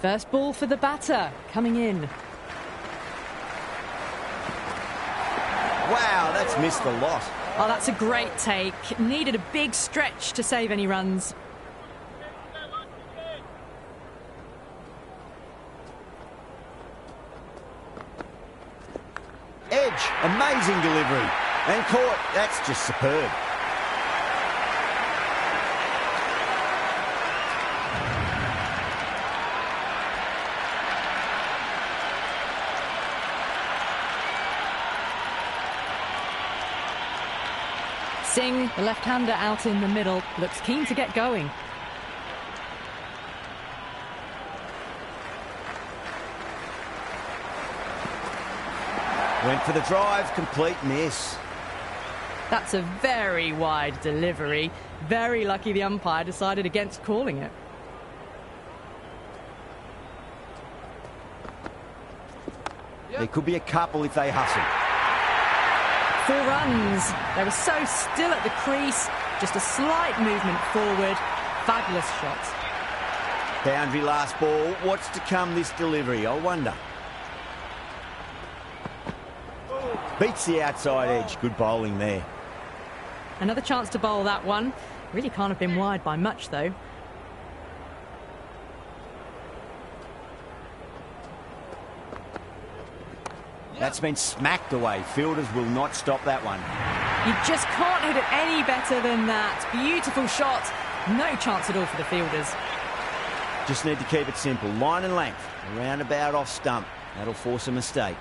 First ball for the batter, coming in. Wow, that's missed a lot. Oh, that's a great take. Needed a big stretch to save any runs. Edge, amazing delivery. And caught, that's just superb. Singh, the left-hander out in the middle, looks keen to get going. Went for the drive, complete miss. That's a very wide delivery. Very lucky the umpire decided against calling it. There could be a couple if they hustle. 4 runs. They were so still at the crease. Just a slight movement forward. Fabulous shot. Boundary last ball. What's to come this delivery, I wonder. Beats the outside edge. Good bowling there. Another chance to bowl that one. Really can't have been wide by much, though. That's been smacked away. Fielders will not stop that one. You just can't hit it any better than that. Beautiful shot. No chance at all for the fielders. Just need to keep it simple. Line and length. Around about off stump. That'll force a mistake.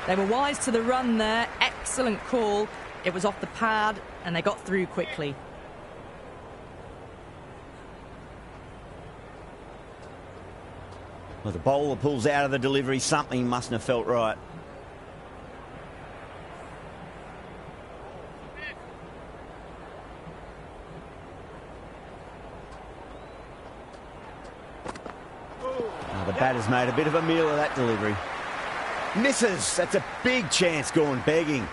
They were wise to the run there. Excellent call. It was off the pad and they got through quickly. Well, the bowler pulls out of the delivery. Something mustn't have felt right. Oh, the batter's made a bit of a meal of that delivery. Misses. That's a big chance gone begging.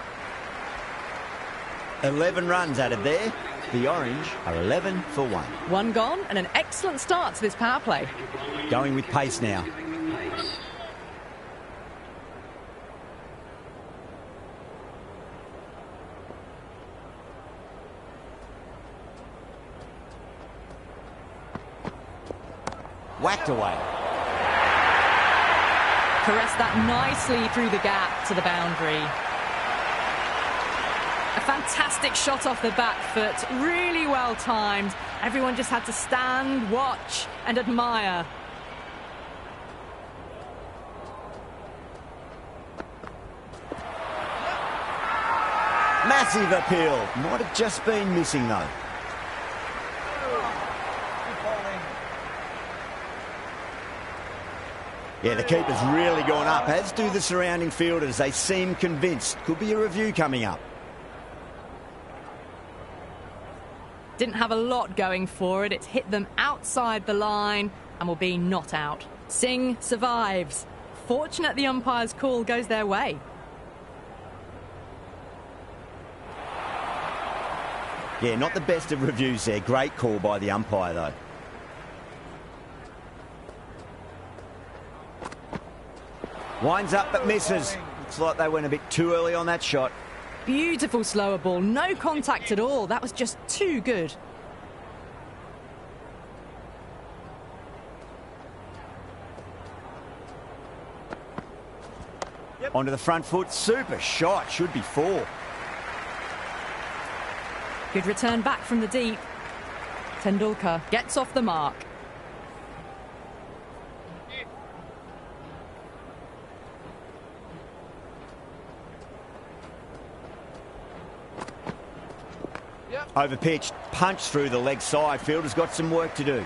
11 runs added there. The Orange are 11 for 1. 1 gone and an excellent start to this power play. Going with pace now. Whacked away. Caressed that nicely through the gap to the boundary. A fantastic shot off the back foot, really well timed. Everyone just had to stand, watch and admire. Massive appeal. Might have just been missing though. Yeah, the keeper's really gone up, as do the surrounding fielders. They seem convinced. Could be a review coming up. Didn't have a lot going for it. It's hit them outside the line and will be not out. Singh survives. Fortunate the umpire's call goes their way. Yeah, not the best of reviews there. Great call by the umpire, though. Winds up but misses. Looks like they went a bit too early on that shot. Beautiful slower ball. No contact at all. That was just too good. Onto the front foot. Super shot. Should be 4. Good return back from the deep. Tendulkar gets off the mark. Over pitch, punch through the leg side. Fielder's got some work to do.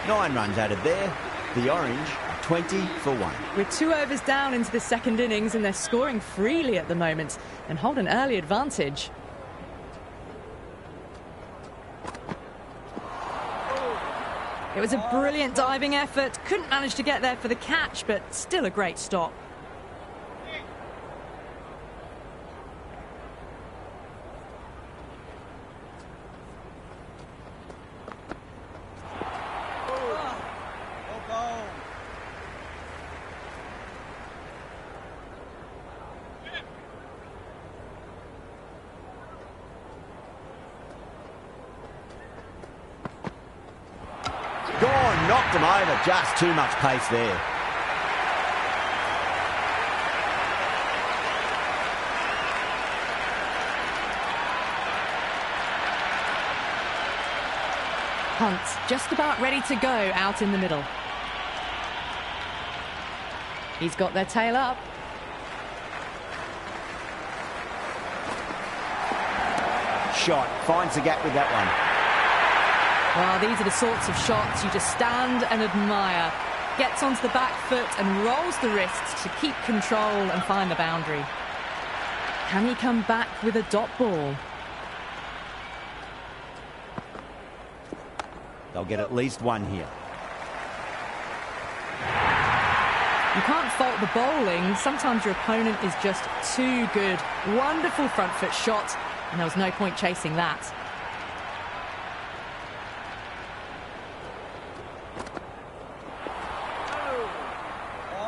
Nine runs added there. The Orange are 20 for 1. We're 2 overs down into the second innings and they're scoring freely at the moment and hold an early advantage. It was a brilliant diving effort. Couldn't manage to get there for the catch, but still a great stop. Gone, knocked him over, just too much pace there. Hunt just about ready to go out in the middle. He's got their tail up. Shot, finds the gap with that one. Well, these are the sorts of shots you just stand and admire. Gets onto the back foot and rolls the wrists to keep control and find the boundary. Can he come back with a dot ball? They'll get at least one here. You can't fault the bowling. Sometimes your opponent is just too good. Wonderful front foot shot, and there was no point chasing that.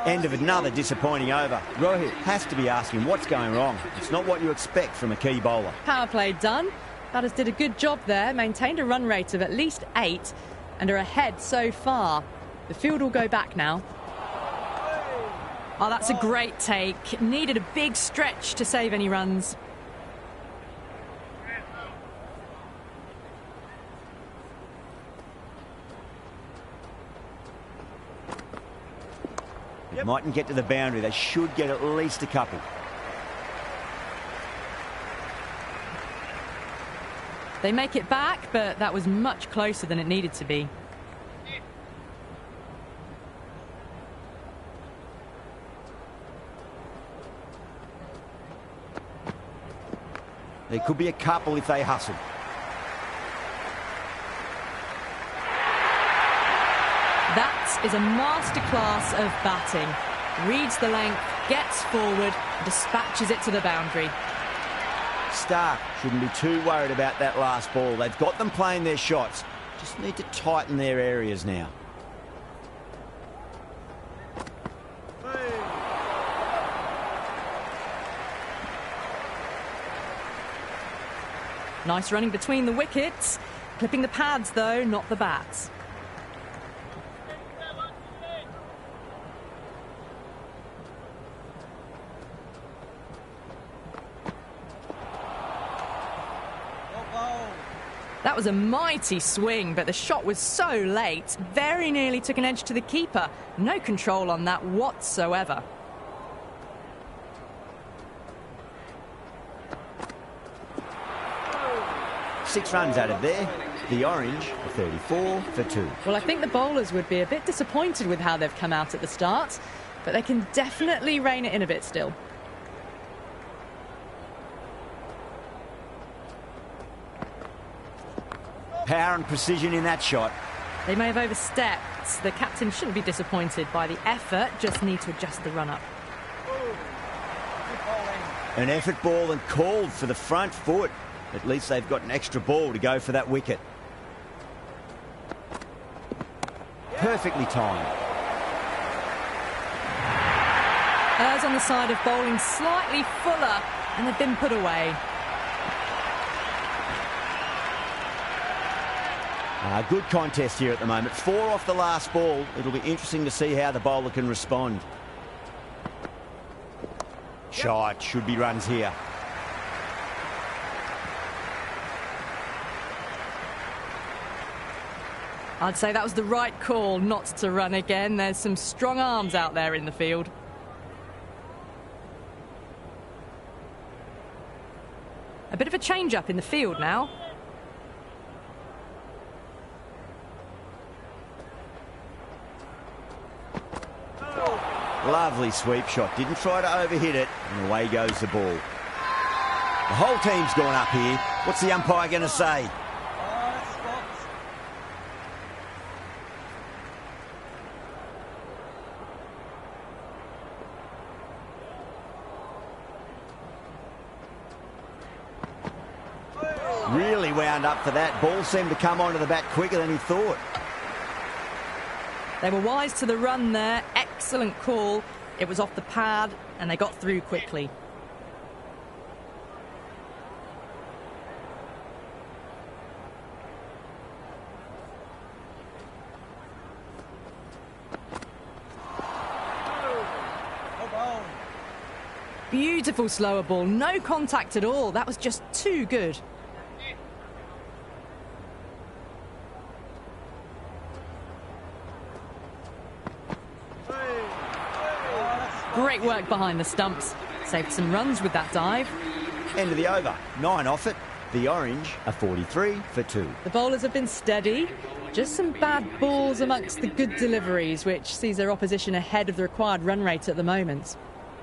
End of another disappointing over. Rohit has to be asking what's going wrong. It's not what you expect from a key bowler. Power play done. Batters did a good job there, maintained a run rate of at least 8 and are ahead so far. The field will go back now. Oh, that's a great take. Needed a big stretch to save any runs. Mightn't get to the boundary. They should get at least a couple. They make it back, but that was much closer than it needed to be. There could be a couple if they hustle. That is a masterclass of batting. Reads the length, gets forward, dispatches it to the boundary. Stark shouldn't be too worried about that last ball. They've got them playing their shots. Just need to tighten their areas now. Nice running between the wickets. Clipping the pads, though, not the bats. That was a mighty swing, but the shot was so late. Very nearly took an edge to the keeper. No control on that whatsoever. Six runs out of there. The Orange are 34 for 2. Well, I think the bowlers would be a bit disappointed with how they've come out at the start, but they can definitely rein it in a bit still. Power and precision in that shot. They may have overstepped. The captain shouldn't be disappointed by the effort, just need to adjust the run-up. An effort ball and called for the front foot. At least they've got an extra ball to go for that wicket. Perfectly timed. Errs on the side of bowling slightly fuller, and they've been put away. Good contest here at the moment. 4 off the last ball. It'll be interesting to see how the bowler can respond. Shot, should be runs here. I'd say that was the right call not to run again. There's some strong arms out there in the field. A bit of a change-up in the field now. Lovely sweep shot. Didn't try to overhit it, and away goes the ball. The whole team's gone up here. What's the umpire going to say? Really wound up for that. Ball seemed to come onto the bat quicker than he thought. They were wise to the run there. Excellent call. It was off the pad, and they got through quickly. Beautiful slower ball. No contact at all. That was just too good. Great work behind the stumps. Saved some runs with that dive. End of the over. 9 off it. The Orange are 43 for 2. The bowlers have been steady. Just some bad balls amongst the good deliveries, which sees their opposition ahead of the required run rate at the moment.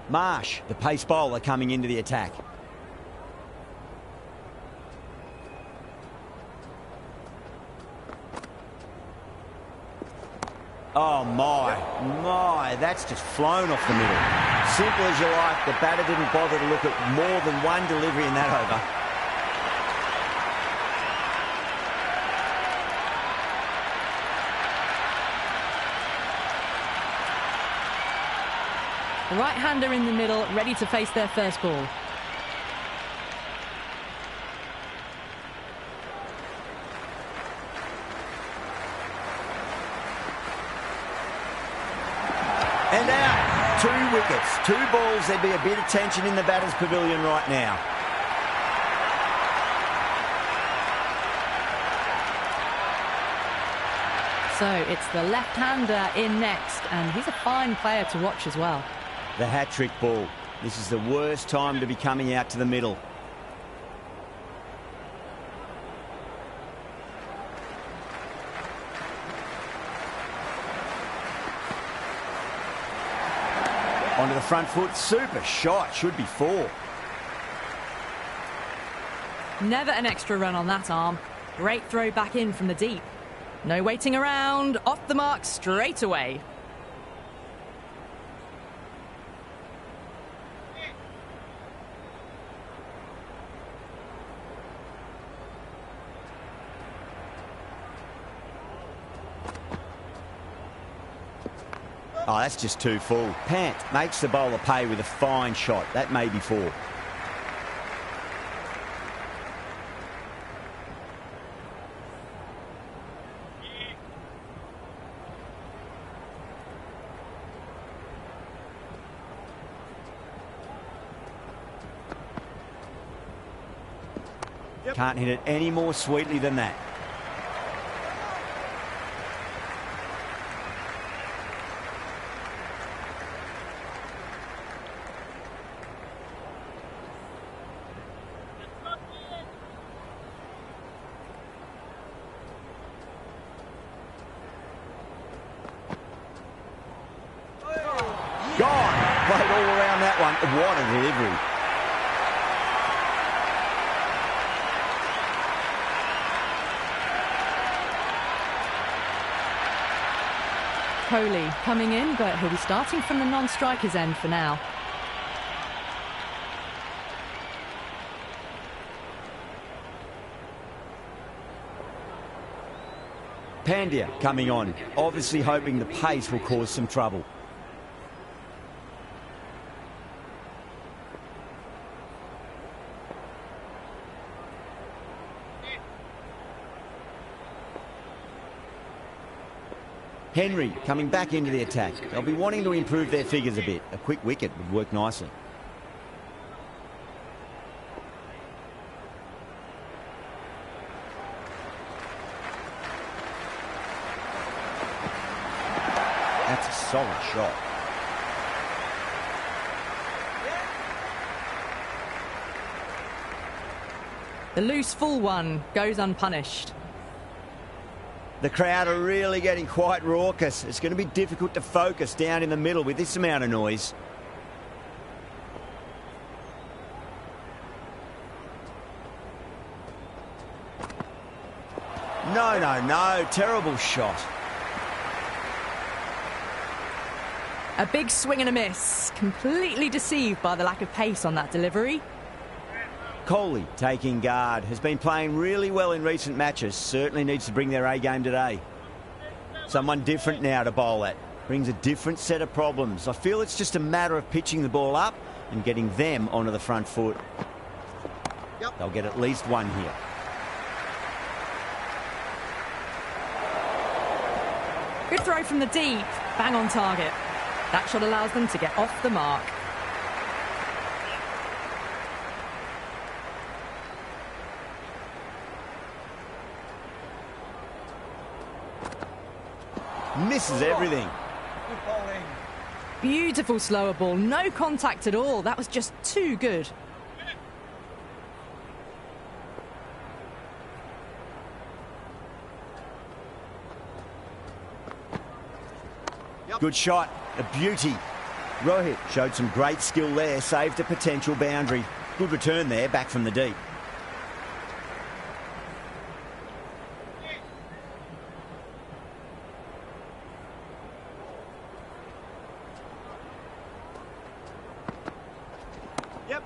Marsh, the pace bowler, coming into the attack. Oh, my, that's just flown off the middle. Simple as you like, the batter didn't bother to look at more than one delivery in that over. The right-hander in the middle, ready to face their first ball. And out. 2 wickets, 2 balls. There'd be a bit of tension in the batter's pavilion right now. So it's the left-hander in next, and he's a fine player to watch as well. The hat-trick ball. This is the worst time to be coming out to the middle. Onto the front foot. Super shot. Should be 4. Never an extra run on that arm. Great throw back in from the deep. No waiting around. Off the mark straight away. Oh, that's just too full. Pant makes the bowler pay with a fine shot. That may be 4. Can't hit it any more sweetly than that. Gone. Played all around that one. What a delivery. Kohli coming in, but he'll be starting from the non-striker's end for now. Pandya coming on, obviously hoping the pace will cause some trouble. Henry coming back into the attack. They'll be wanting to improve their figures a bit. A quick wicket would work nicely. That's a solid shot. The loose full one goes unpunished. The crowd are really getting quite raucous. It's going to be difficult to focus down in the middle with this amount of noise. No, no, no. Terrible shot. A big swing and a miss. Completely deceived by the lack of pace on that delivery. Coley taking guard. Has been playing really well in recent matches. Certainly needs to bring their A game today. Someone different now to bowl at. Brings a different set of problems. I feel it's just a matter of pitching the ball up and getting them onto the front foot. Yep. They'll get at least one here. Good throw from the deep. Bang on target. That shot allows them to get off the mark. Misses everything. Good bowling. Beautiful slower ball. No contact at all. That was just too good. Good shot. A beauty. Rohit showed some great skill there. Saved a potential boundary. Good return there, back from the deep. Yep.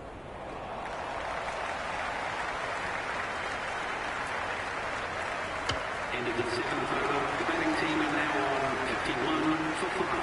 End of the seventh over. The batting team is now on 51 for 5.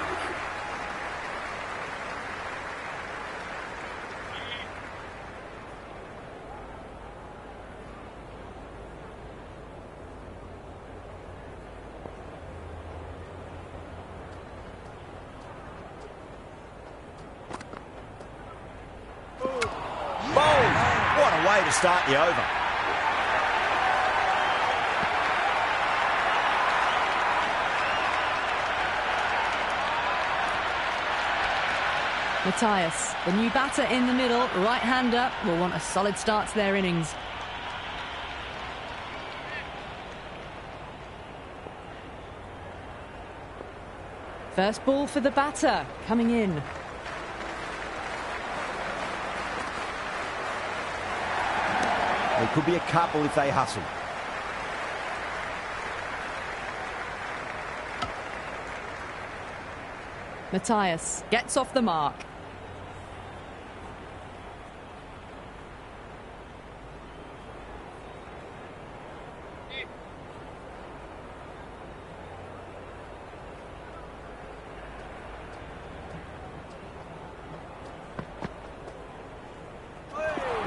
Bowled. What a way to start the over. Matthias, the new batter in the middle, right-hander, will want a solid start to their innings. First ball for the batter, coming in. There could be a couple if they hustle. Matthias gets off the mark.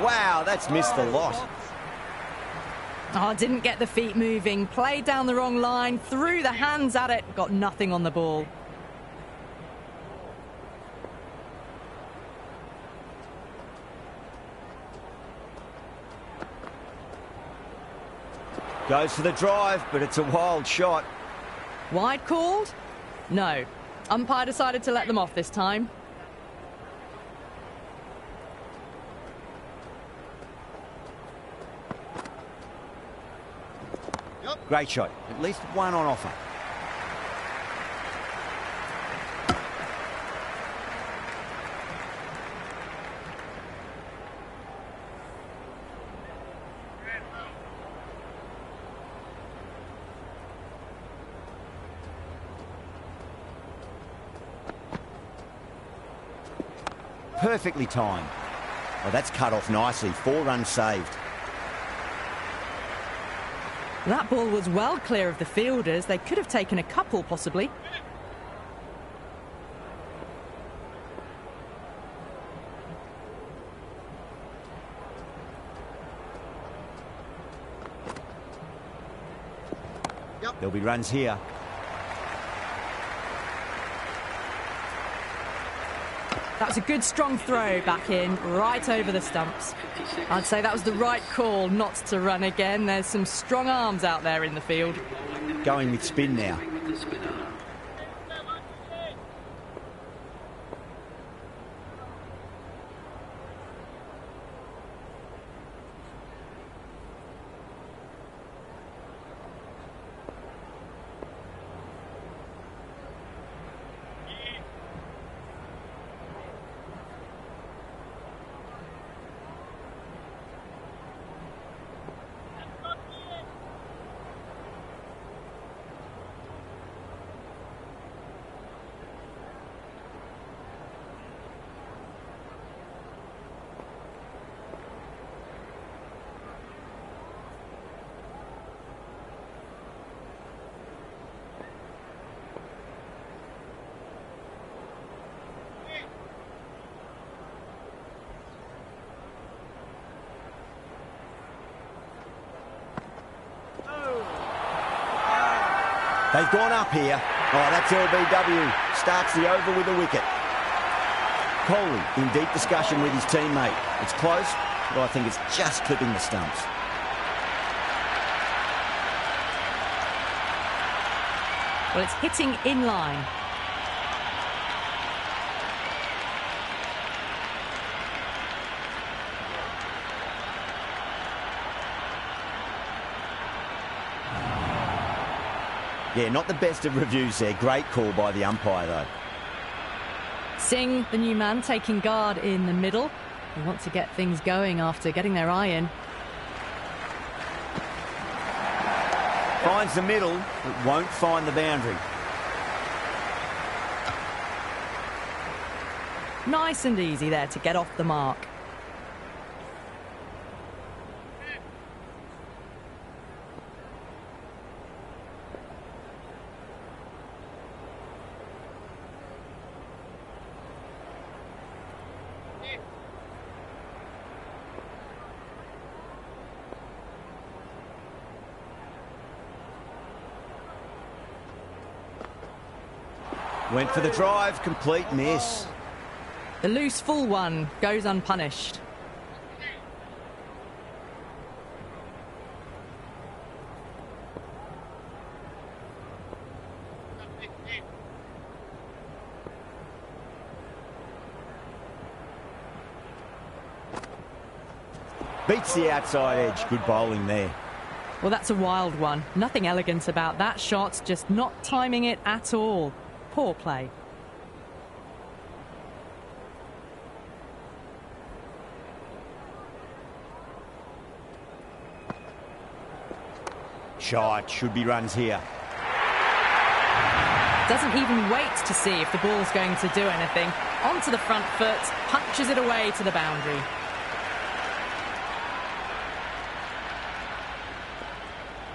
Wow, that's missed a lot. Oh, didn't get the feet moving. Played down the wrong line, threw the hands at it, got nothing on the ball. Goes for the drive, but it's a wild shot. Wide called? No. Umpire decided to let them off this time. Great shot. At least one on offer. Perfectly timed. Oh, that's cut off nicely. 4 runs saved. That ball was well clear of the fielders. They could have taken a couple, possibly. There'll be runs here. That was a good strong throw back in, right over the stumps. I'd say that was the right call not to run again. There's some strong arms out there in the field. Going with spin now. They've gone up here. Oh, that's LBW. Starts the over with a wicket. Coley in deep discussion with his teammate. It's close, but I think it's just clipping the stumps. Well, it's hitting in line. Yeah, not the best of reviews there. Great call by the umpire, though. Singh, the new man, taking guard in the middle. They want to get things going after getting their eye in. Finds the middle, but won't find the boundary. Nice and easy there to get off the mark. Went for the drive, complete miss. The loose full one goes unpunished. Beats the outside edge. Good bowling there. Well, that's a wild one. Nothing elegant about that shot, just not timing it at all. Poor play. Shot, should be runs here. Doesn't even wait to see if the ball's going to do anything. Onto the front foot, punches it away to the boundary.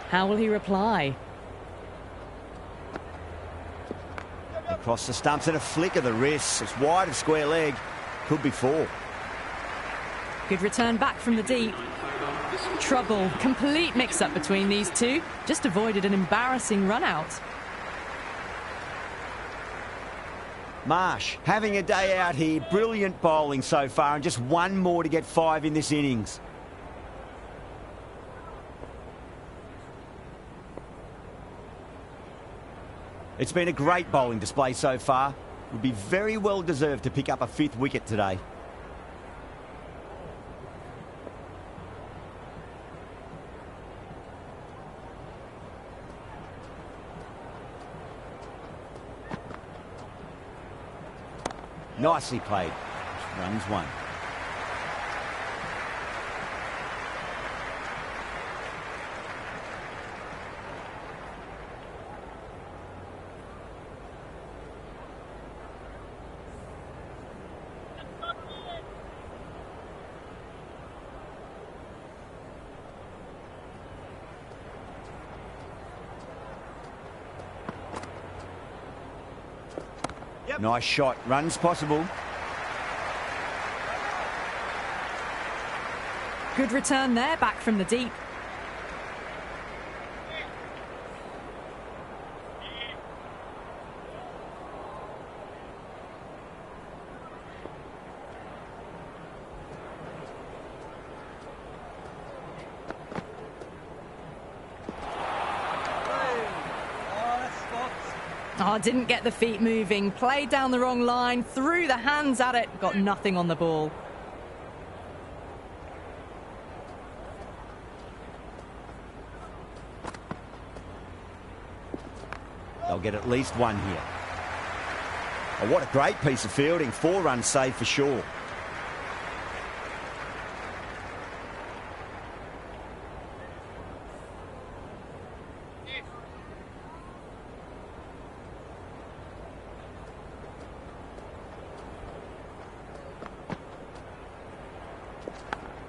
How will he reply? Across the stumps and a flick of the wrist. It's wide of square leg. Could be four. Good return back from the deep. Trouble. Complete mix-up between these two. Just avoided an embarrassing run-out. Marsh having a day out here. Brilliant bowling so far, and just one more to get 5 in this innings. It's been a great bowling display so far. Would be very well deserved to pick up a 5th wicket today. Nicely played. Runs one. Nice shot. Runs possible. Good return there, back from the deep. Oh, didn't get the feet moving. Played down the wrong line, threw the hands at it, got nothing on the ball. They'll get at least one here. Oh, what a great piece of fielding. 4 runs saved for sure.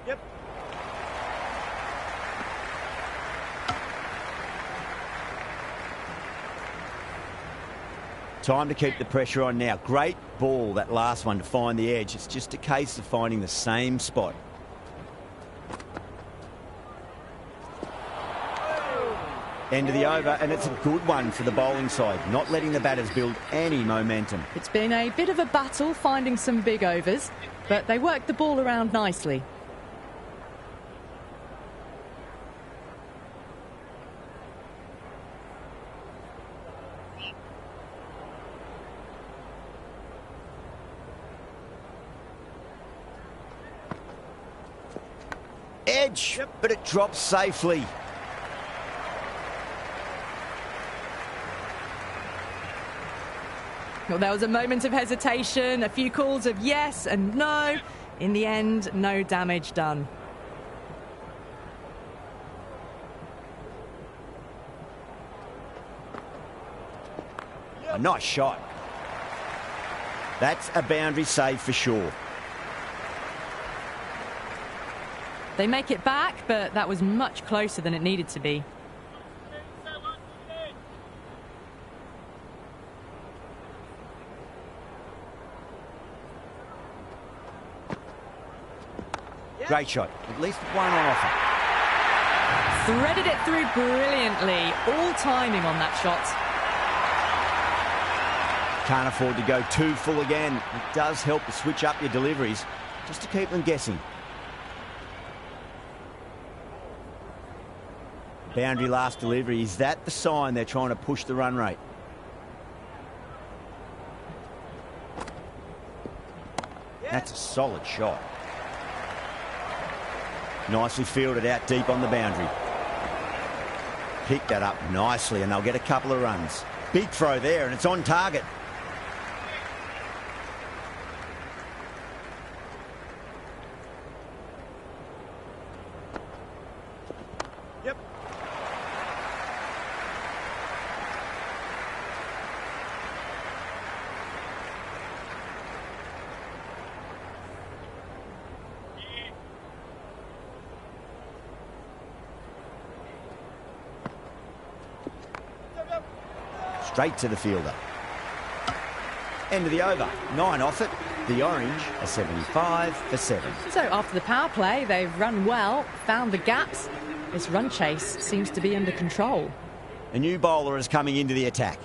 Yep. Time to keep the pressure on now. Great ball, that last one, to find the edge. It's just a case of finding the same spot. End of the over, and it's a good one for the bowling side, not letting the batters build any momentum. It's been a bit of a battle finding some big overs, but they worked the ball around nicely. Edge, but it drops safely. Well, there was a moment of hesitation, a few calls of yes and no. In the end, no damage done. A nice shot. That's a boundary save for sure. They make it back, but that was much closer than it needed to be. Great shot. At least one on offer. Threaded it through brilliantly. All timing on that shot. Can't afford to go too full again. It does help to switch up your deliveries just to keep them guessing. Boundary last delivery. Is that the sign they're trying to push the run rate? That's a solid shot. Nicely fielded out deep on the boundary. Picked that up nicely and they'll get a couple of runs. Big throw there and it's on target. Yep. Straight to the fielder. End of the over. 9 off it. The Orange are 75 for 7. So after the power play, they've run well, found the gaps. This run chase seems to be under control. A new bowler is coming into the attack.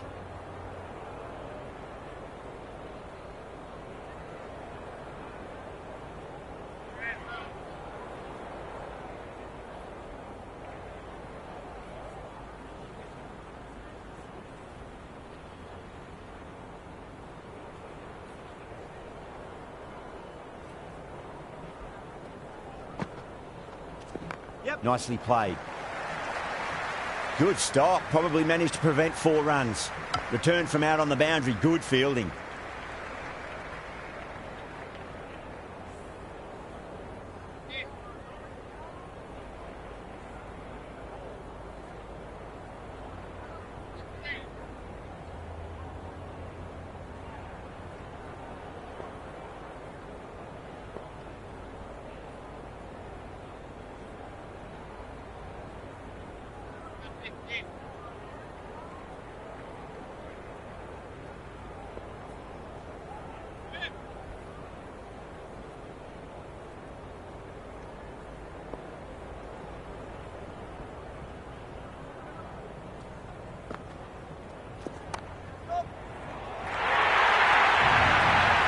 Yep. Nicely played. Good stop. Probably managed to prevent 4 runs. Return from out on the boundary. Good fielding.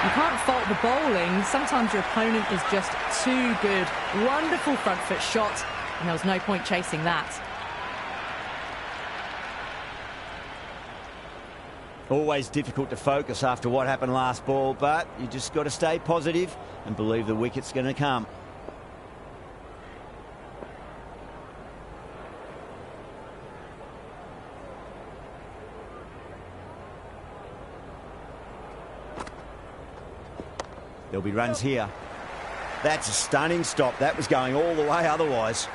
You can't fault the bowling. Sometimes your opponent is just too good. Wonderful front foot shot, and there was no point chasing that. Always difficult to focus after what happened last ball, but you just got to stay positive and believe the wicket's going to come. There'll be runs here. That's a stunning stop. That was going all the way otherwise.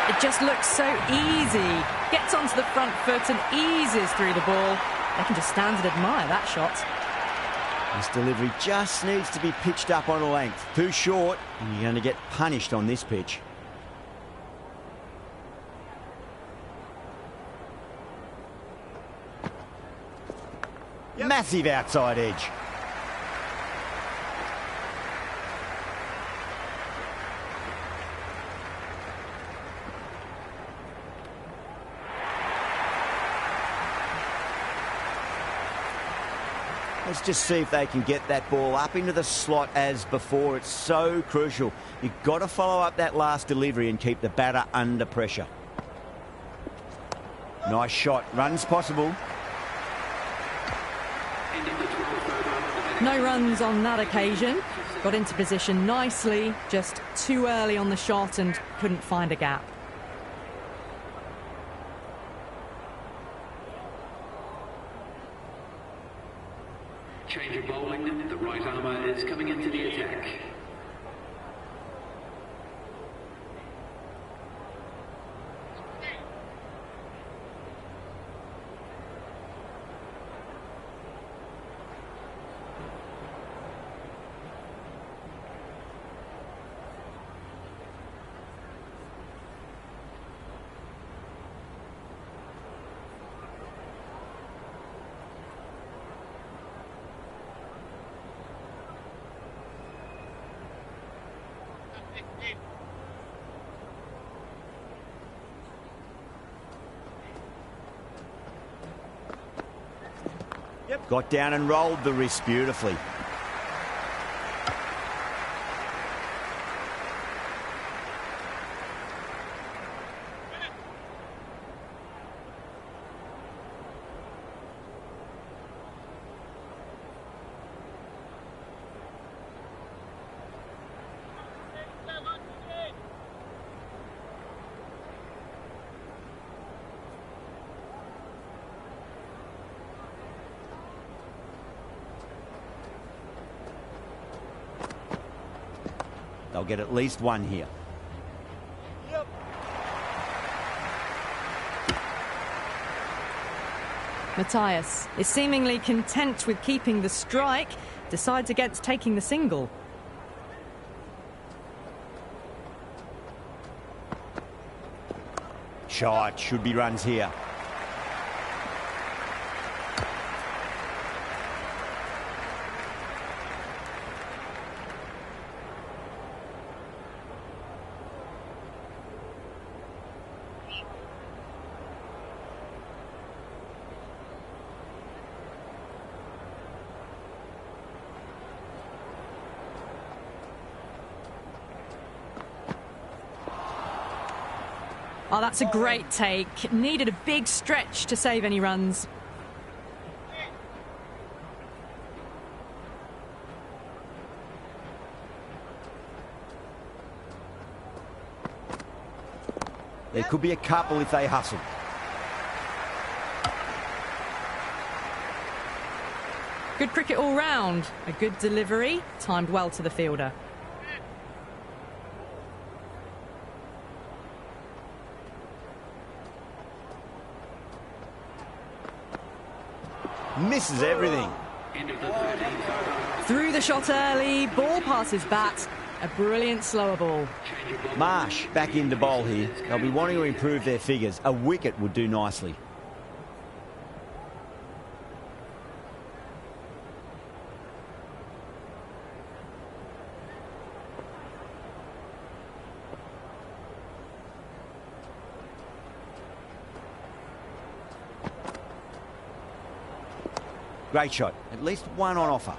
It just looks so easy. Gets onto the front foot and eases through the ball. They can just stand and admire that shot. This delivery just needs to be pitched up on a length. Too short, and you're going to get punished on this pitch. Yep. Massive outside edge. Let's just see if they can get that ball up into the slot as before. It's so crucial. You've got to follow up that last delivery and keep the batter under pressure. Nice shot. Runs possible. No runs on that occasion. Got into position nicely, just too early on the shot and couldn't find a gap. Change of bowling, the right armour is coming into the attack. Yep. Got down and rolled the wrist beautifully. They'll get at least one here. Yep. Matthias is seemingly content with keeping the strike, decides against taking the single. Shot, should be runs here. Oh, that's a great take. Needed a big stretch to save any runs. There could be a couple if they hustle. Good cricket all round. A good delivery, timed well to the fielder. Misses everything. Threw the shot early, ball past his bat. A brilliant slower ball. Marsh back into bowl here. They'll be wanting to improve their figures. A wicket would do nicely. Great shot. At least one on offer.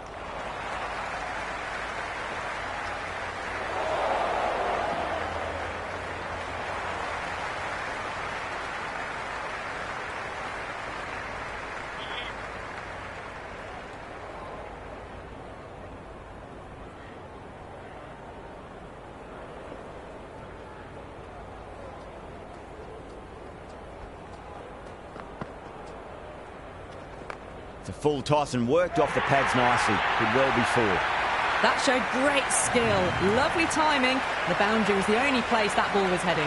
It's a full toss and worked off the pads nicely. Could well be four. That showed great skill. Lovely timing. The boundary was the only place that ball was heading.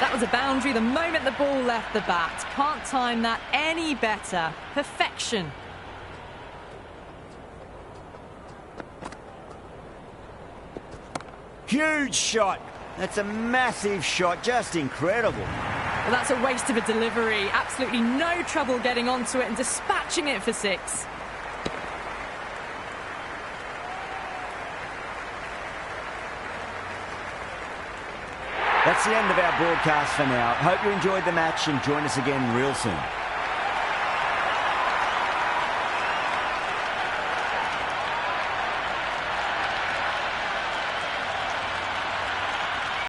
That was a boundary the moment the ball left the bat. Can't time that any better. Perfection. Huge shot. That's a massive shot. Just incredible. Well, that's a waste of a delivery. Absolutely no trouble getting onto it and dispatching it for 6. That's the end of our broadcast for now. Hope you enjoyed the match and join us again real soon.